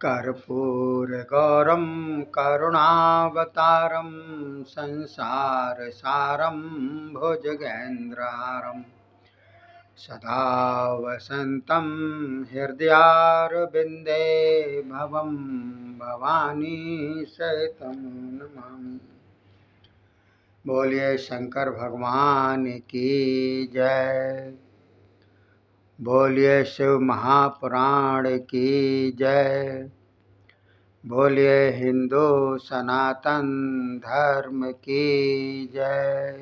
कर्पूरगौरं करुणावतारं संसारसारं भुजगेन्द्रहारं सदा वसन्तं हृदयारविन्दे भवं भवानी सहितं नमामि। बोलिए शंकर भगवान की जय। बोलिए शिव महापुराण की जय। बोलिए हिंदू सनातन धर्म की जय।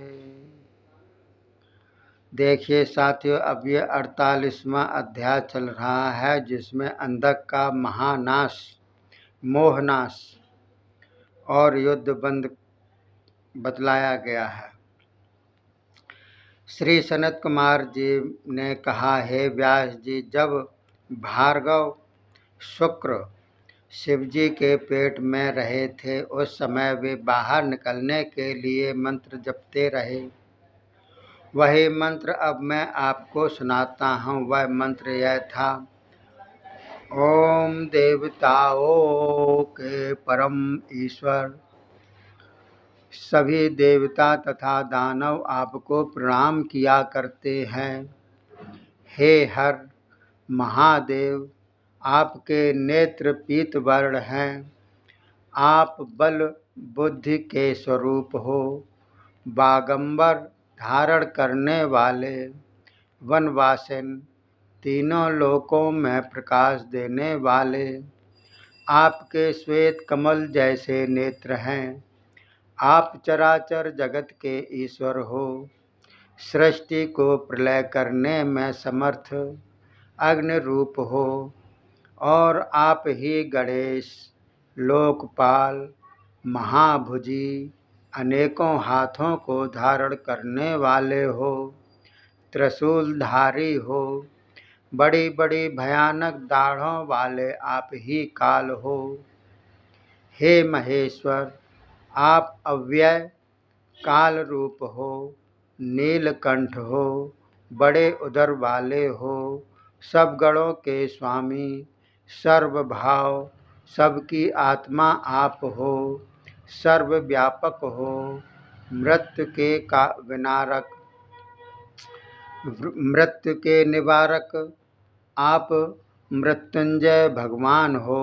देखिए साथियों, अब ये 48वां अध्याय चल रहा है, जिसमें अंधक का महानाश, मोहनाश और युद्ध बंद बतलाया गया है। श्री सनत कुमार जी ने कहा, हे व्यास जी, जब भार्गव शुक्र शिवजी के पेट में रहे थे, उस समय वे बाहर निकलने के लिए मंत्र जपते रहे। वही मंत्र अब मैं आपको सुनाता हूँ। वह मंत्र यह था, ओम देवताओं के परम ईश्वर सभी देवता तथा दानव आपको प्रणाम किया करते हैं। हे हर महादेव, आपके नेत्र पीत वर्ण हैं। आप बल बुद्धि के स्वरूप हो। बागंबर धारण करने वाले, वनवासिन, तीनों लोकों में प्रकाश देने वाले, आपके श्वेत कमल जैसे नेत्र हैं। आप चराचर जगत के ईश्वर हो। सृष्टि को प्रलय करने में समर्थ अग्नि रूप हो, और आप ही गणेश, लोकपाल, महाभुजी, अनेकों हाथों को धारण करने वाले हो। त्रिशूलधारी हो। बड़ी बड़ी भयानक दाढ़ों वाले आप ही काल हो। हे महेश्वर, आप अव्यय काल रूप हो। नीलकंठ हो। बड़े उदर वाले हो। सब गणों के स्वामी, सर्वभाव, सबकी आत्मा आप हो। सर्वव्यापक हो। मृत्यु के निवारक आप मृत्युंजय भगवान हो।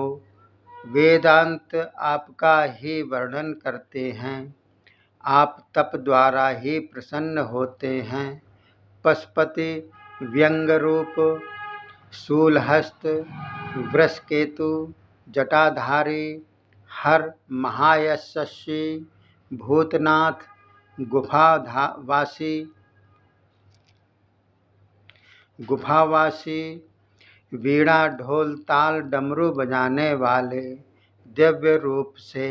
वेदांत आपका ही वर्णन करते हैं। आप तप द्वारा ही प्रसन्न होते हैं। पशुपति, व्यंग रूप, शूलहस्त, वृषकेतु, जटाधारी, हर महायशस्वी, भूतनाथ, गुफावासी, वीणा ढोल ताल डमरू बजाने वाले, दिव्य रूप से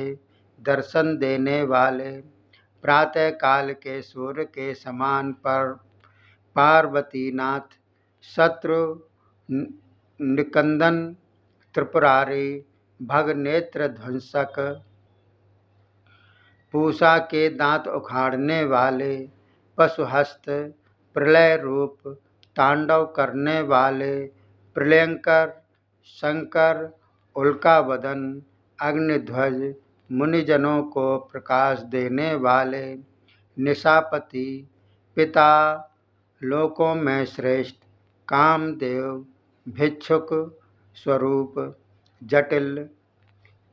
दर्शन देने वाले, प्रातः काल के सूर्य के समान पर पार्वतीनाथ, शत्रु निकंदन, त्रिपुरारी, भगनेत्र ध्वंसक, पूषा के दांत उखाड़ने वाले, पशुहस्त, प्रलय रूप, तांडव करने वाले, प्रलयंकर, शंकर, उल्कावदन, अग्निध्वज, मुनिजनों को प्रकाश देने वाले, निशापति, पिता, लोकों में श्रेष्ठ, कामदेव, भिक्षुक स्वरूप, जटिल,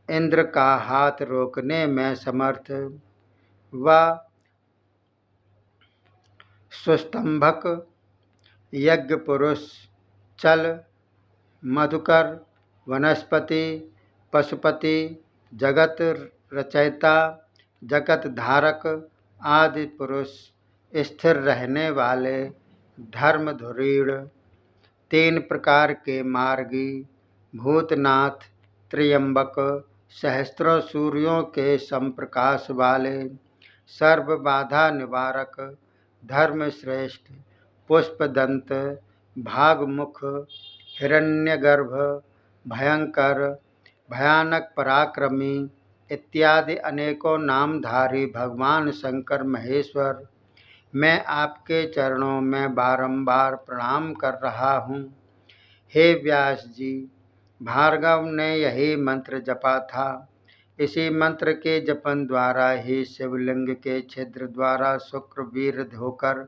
इंद्र का हाथ रोकने में समर्थ, व सुस्तंभक, यज्ञ पुरुष, चल, मधुकर, वनस्पति, पशुपति, जगत रचयिता, जगत धारक आदि पुरुष, स्थिर रहने वाले, धर्म धुरीण, 3 प्रकार के मार्गी, भूतनाथ, त्र्यंबक, सहस्त्रों सूर्यों के संप्रकाश वाले, सर्व बाधा निवारक, धर्मश्रेष्ठ, पुष्पदंत, भागमुख, हिरण्यगर्भ, भयंकर, भयानक पराक्रमी इत्यादि अनेकों नामधारी भगवान शंकर महेश्वर, मैं आपके चरणों में बारंबार प्रणाम कर रहा हूँ। हे व्यास जी, भार्गव ने यही मंत्र जपा था। इसी मंत्र के जपन द्वारा ही शिवलिंग के छिद्र द्वारा शुक्र वीर धोकर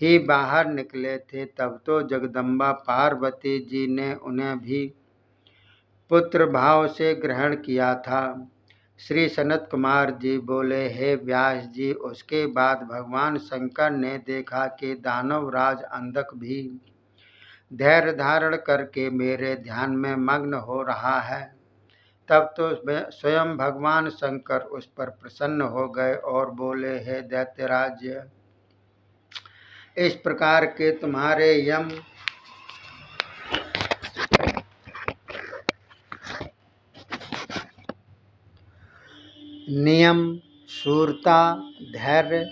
ही बाहर निकले थे। तब तो जगदम्बा पार्वती जी ने उन्हें भी पुत्र भाव से ग्रहण किया था। श्री सनत कुमार जी बोले, हे व्यास जी, उसके बाद भगवान शंकर ने देखा कि दानवराज अंधक भी धैर्य धारण करके मेरे ध्यान में मग्न हो रहा है। तब तो स्वयं भगवान शंकर उस पर प्रसन्न हो गए और बोले, हे दैत्यराज, इस प्रकार के तुम्हारे यम नियम, शूरता, धैर्य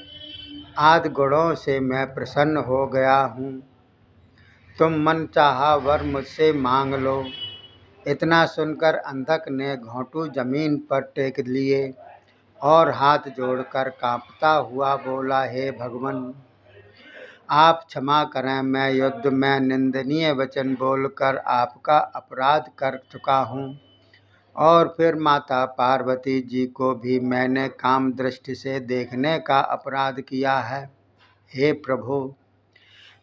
आदि गुणों से मैं प्रसन्न हो गया हूँ। तुम मन चाहा वर मुझसे मांग लो। इतना सुनकर अंधक ने घोंटू जमीन पर टेक लिए और हाथ जोड़कर कांपता हुआ बोला, हे भगवान, आप क्षमा करें, मैं युद्ध में निंदनीय वचन बोलकर आपका अपराध कर चुका हूँ और फिर माता पार्वती जी को भी मैंने काम दृष्टि से देखने का अपराध किया है। हे प्रभु,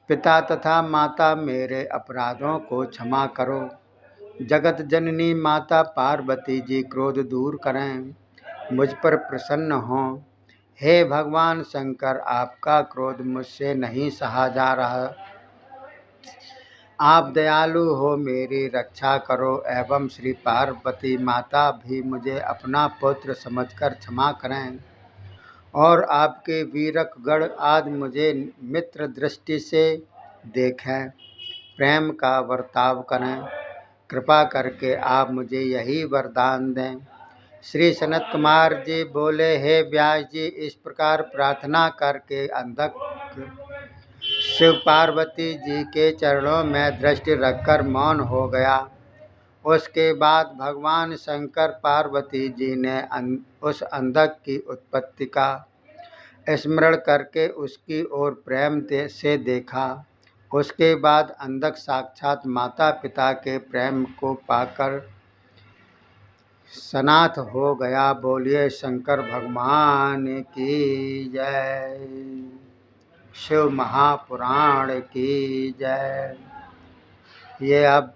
पिता तथा माता, मेरे अपराधों को क्षमा करो। जगत जननी माता पार्वती जी क्रोध दूर करें, मुझ पर प्रसन्न हों। हे भगवान शंकर, आपका क्रोध मुझसे नहीं सहा जा रहा। आप दयालु हो, मेरी रक्षा करो एवं श्री पार्वती माता भी मुझे अपना पुत्र समझकर क्षमा करें और आपके वीरक गण आदि मुझे मित्र दृष्टि से देखें, प्रेम का बर्ताव करें। कृपा करके आप मुझे यही वरदान दें। श्री सनत कुमार जी बोले, हे व्यास जी, इस प्रकार प्रार्थना करके अंधक शिव पार्वती जी के चरणों में दृष्टि रखकर मौन हो गया। उसके बाद भगवान शंकर पार्वती जी ने उस अंधक की उत्पत्ति का स्मरण करके उसकी ओर प्रेम से देखा। उसके बाद अंधक साक्षात माता पिता के प्रेम को पाकर सनाथ हो गया। बोलिए शंकर भगवान की जय। शिव महापुराण की जय। ये अब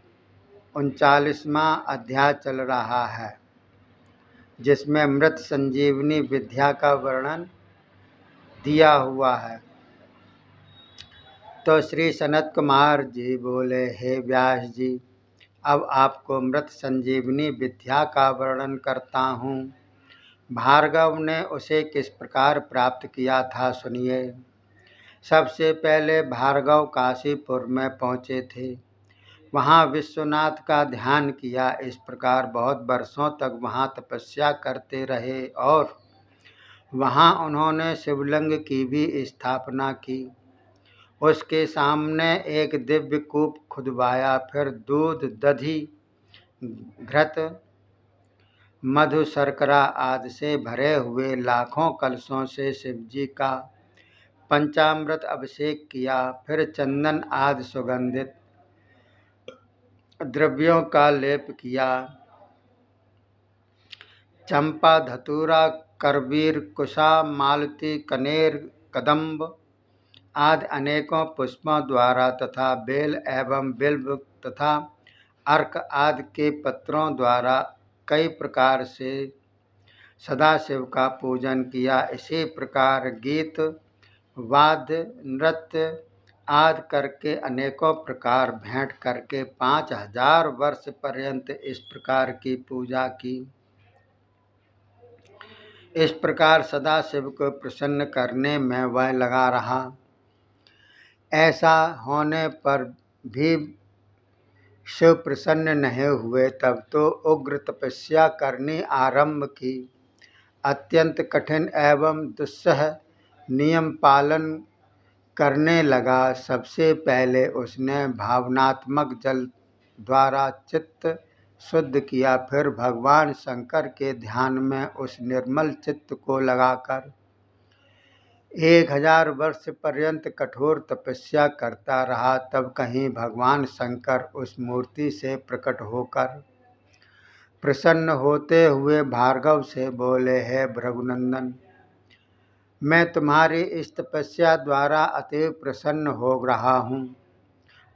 39वां अध्याय चल रहा है, जिसमें मृत संजीवनी विद्या का वर्णन दिया हुआ है। तो श्री सनत कुमार जी बोले, हे व्यास जी, अब आपको मृत संजीवनी विद्या का वर्णन करता हूँ। भार्गव ने उसे किस प्रकार प्राप्त किया था, सुनिए। सबसे पहले भार्गव काशीपुर में पहुँचे थे। वहाँ विश्वनाथ का ध्यान किया। इस प्रकार बहुत वर्षों तक वहाँ तपस्या करते रहे और वहाँ उन्होंने शिवलिंग की भी स्थापना की। उसके सामने एक दिव्य कूप खुदवाया। फिर दूध, दधी, घृत, मधु, शर्करा आदि से भरे हुए लाखों कलशों से शिवजी का पंचामृत अभिषेक किया। फिर चंदन आदि सुगंधित द्रव्यों का लेप किया। चंपा, धतूरा, करवीर, कुशा, मालती, कनेर, कदम्ब आदि अनेकों पुष्पों द्वारा तथा बेल एवं बिल्व तथा अर्क आदि के पत्रों द्वारा कई प्रकार से सदाशिव का पूजन किया। इसी प्रकार गीत, वाद्य, नृत्य आदि करके अनेकों प्रकार भेंट करके 5000 वर्ष पर्यंत इस प्रकार की पूजा की। इस प्रकार सदाशिव को प्रसन्न करने में वह लगा रहा। ऐसा होने पर भी शिव प्रसन्न नहीं हुए। तब तो उग्र तपस्या करनी आरंभ की। अत्यंत कठिन एवं दुस्सह नियम पालन करने लगा। सबसे पहले उसने भावनात्मक जल द्वारा चित्त शुद्ध किया। फिर भगवान शंकर के ध्यान में उस निर्मल चित्त को लगाकर 1000 वर्ष पर्यंत कठोर तपस्या करता रहा, तब कहीं भगवान शंकर उस मूर्ति से प्रकट होकर प्रसन्न होते हुए भार्गव से बोले, हे भृगुनंदन, मैं तुम्हारी इस तपस्या द्वारा अति प्रसन्न हो रहा हूँ।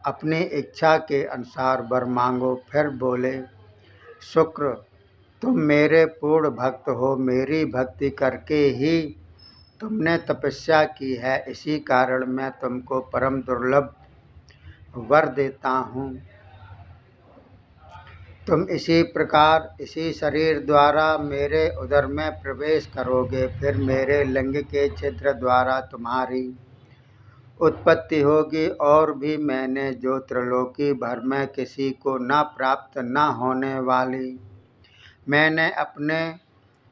अपनी इच्छा के अनुसार वर मांगो। फिर बोले, शुक्र, तुम मेरे पूर्ण भक्त हो। मेरी भक्ति करके ही तुमने तपस्या की है, इसी कारण मैं तुमको परम दुर्लभ वर देता हूँ। तुम इसी प्रकार इसी शरीर द्वारा मेरे उदर में प्रवेश करोगे, फिर मेरे लिंग के छिद्र द्वारा तुम्हारी उत्पत्ति होगी। और भी मैंने जो त्रिलोकी भर में किसी को न प्राप्त न होने वाली, मैंने अपने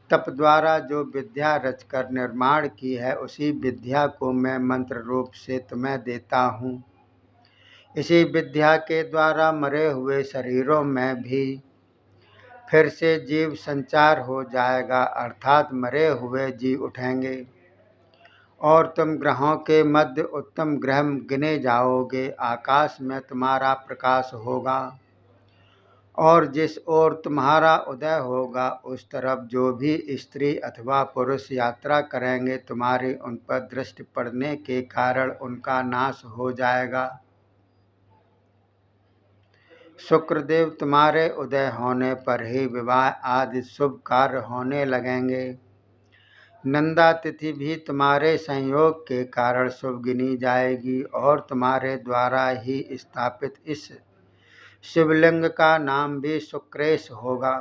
तप द्वारा जो विद्या रचकर निर्माण की है, उसी विद्या को मैं मंत्र रूप से तुम्हें देता हूँ। इसी विद्या के द्वारा मरे हुए शरीरों में भी फिर से जीव संचार हो जाएगा, अर्थात मरे हुए जी उठेंगे और तुम ग्रहों के मध्य उत्तम ग्रह गिने जाओगे। आकाश में तुम्हारा प्रकाश होगा और जिस ओर तुम्हारा उदय होगा, उस तरफ जो भी स्त्री अथवा पुरुष यात्रा करेंगे, तुम्हारी उन पर दृष्टि पड़ने के कारण उनका नाश हो जाएगा। शुक्रदेव, तुम्हारे उदय होने पर ही विवाह आदि शुभ कार्य होने लगेंगे। नंदा तिथि भी तुम्हारे संयोग के कारण शुभ गिनी जाएगी और तुम्हारे द्वारा ही स्थापित इस शिवलिंग का नाम भी शुक्रेश होगा।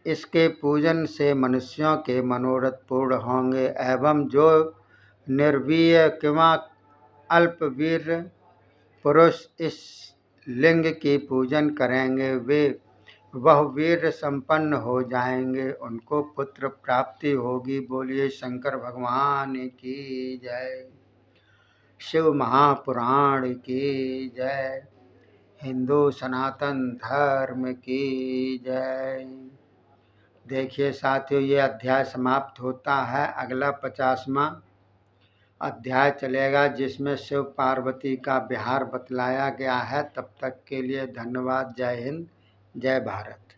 इसके पूजन से मनुष्यों के मनोरथ पूर्ण होंगे एवं जो निर्वीर्य किंवा अल्पवीर पुरुष इस लिंग की पूजन करेंगे, वे वह वीर संपन्न हो जाएंगे, उनको पुत्र प्राप्ति होगी। बोलिए शंकर भगवान की जय। शिव महापुराण की जय। हिंदू सनातन धर्म की जय। देखिए साथियों, ये अध्याय समाप्त होता है। अगला 50वां अध्याय चलेगा, जिसमें शिव पार्वती का विहार बतलाया गया है। तब तक के लिए धन्यवाद। जय हिंद, जय भारत।